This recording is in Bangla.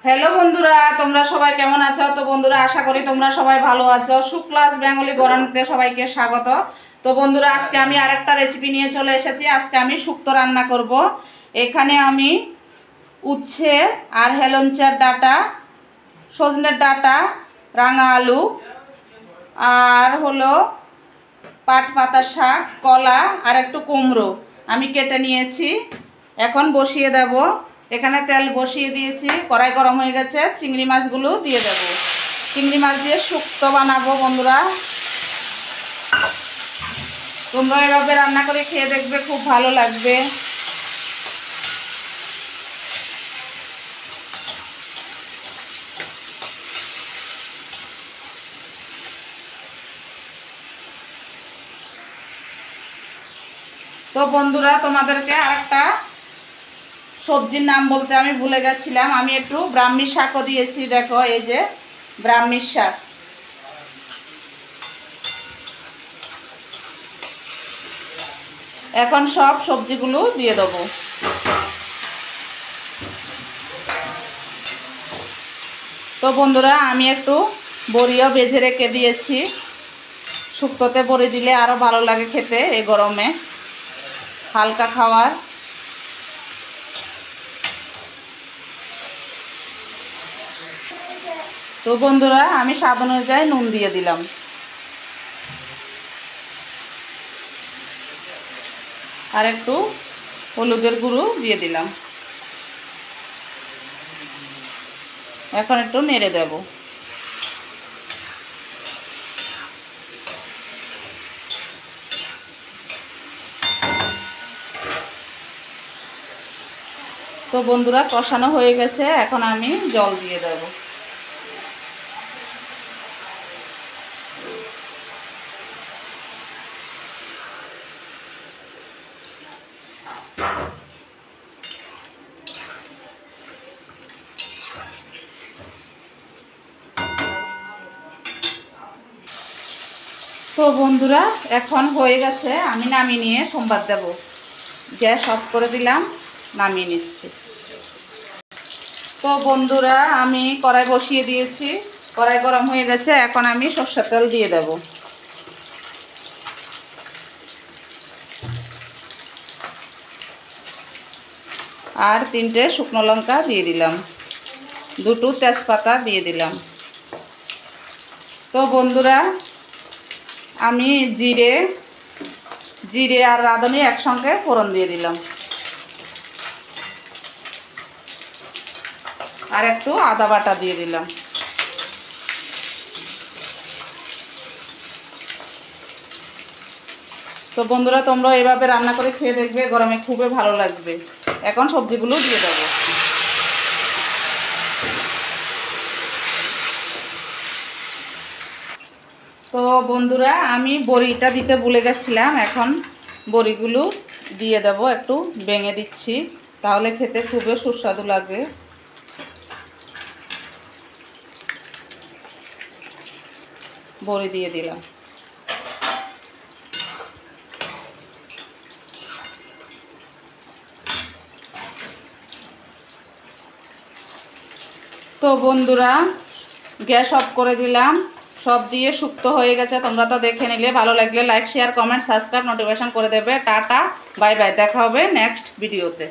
হ্যালো বন্ধুরা, তোমরা সবাই কেমন আছো? তো বন্ধুরা, আশা করি তোমরা সবাই ভালো আছো। শুক্লাস বেঙ্গলি গড়ানিতে সবাইকে স্বাগত। তো বন্ধুরা, আজকে আমি আরেকটা রেসিপি নিয়ে চলে এসেছি। আজকে আমি শুক্তো রান্না করব। এখানে আমি উচ্ছে আর হেলঞ্চার ডাঁটা, সজনের ডাঁটা, রাঙা আলু আর হলো পাট পাতা শাক, কলা আর একটু কুমড়ো আমি কেটে নিয়েছি। এখন বসিয়ে দেব। এখানে তেল বসিয়ে দিয়েছি, কড়াই গরম হয়ে গেছে। চিংড়ি মাছগুলো দিয়ে দেব। চিংড়ি মাছ দিয়ে শুক্তো বানাবো বন্ধুরা। তোমরা এভাবে রান্না করে খেয়ে দেখবে, খুব ভালো লাগবে। তো বন্ধুরা, তোমাদেরকে আরেকটা সবজির নাম বলতে আমি ভুলে গেছিলাম। আমি একটু ব্রাহ্মী শাকও দিয়েছি। দেখো, এই যে ব্রাহ্মী শাক। এখন সব সবজিগুলো দিয়ে দেবো। তো বন্ধুরা, আমি একটু বড়িও ভেজে রেখে দিয়েছি। শুক্তোতে বড়ি দিলে আরও ভালো লাগে খেতে এই গরমে, হালকা খাবার। তো বন্ধুরা, আমি স্বাদ অনুযায়ী নুন দিয়ে দিলাম। আর একটু হলুদের গুঁড়ো দিয়ে দিলাম। এখন একটু নেড়ে দেব। তো বন্ধুরা, কষানো হয়ে গেছে। এখন আমি জল দিয়ে দেব। তো বন্ধুরা, এখন হয়ে গেছে। আমি নামিয়ে নিয়ে সোমবার দেব। গ্যাস অফ করে দিলাম, নামিয়ে নিচ্ছি। তো বন্ধুরা, আমি কড়াই বসিয়ে দিয়েছি। কড়াই গরম হয়ে গেছে। এখন আমি সরষের তেল দিয়ে দেব। আর 3টে শুকনো লঙ্কা দিয়ে দিলাম, 2টো তেজপাতা দিয়ে দিলাম। তো বন্ধুরা, আমি জিরে আর রাঁধুনি একসঙ্গে ফোড়ন দিয়ে দিলাম। আর একটু আদা বাটা দিয়ে দিলাম। তো বন্ধুরা, তোমরা এভাবে রান্না করে খেয়ে দেখবে, গরমে খুবই ভালো লাগবে। এখন সবজিগুলো দিয়ে দেবো। তো বন্ধুরা, আমি বড়িটা দিতে ভুলে গেছিলাম। এখন বড়িগুলো দিয়ে দেব। একটু ভেঙে দিচ্ছি, তাহলে খেতে খুবই সুস্বাদু লাগে। বড়ি দিয়ে দিলাম। তো বন্ধুরা, গ্যাস অফ করে দিলাম। সব দিয়ে শুক্তো হয়ে গেছে। তোমরা তো দেখে নিলে। ভালো লাগলে like, share, comment, subscribe, notification করে দেবে। Tata, bye bye. দেখা হবে নেক্সট ভিডিওতে।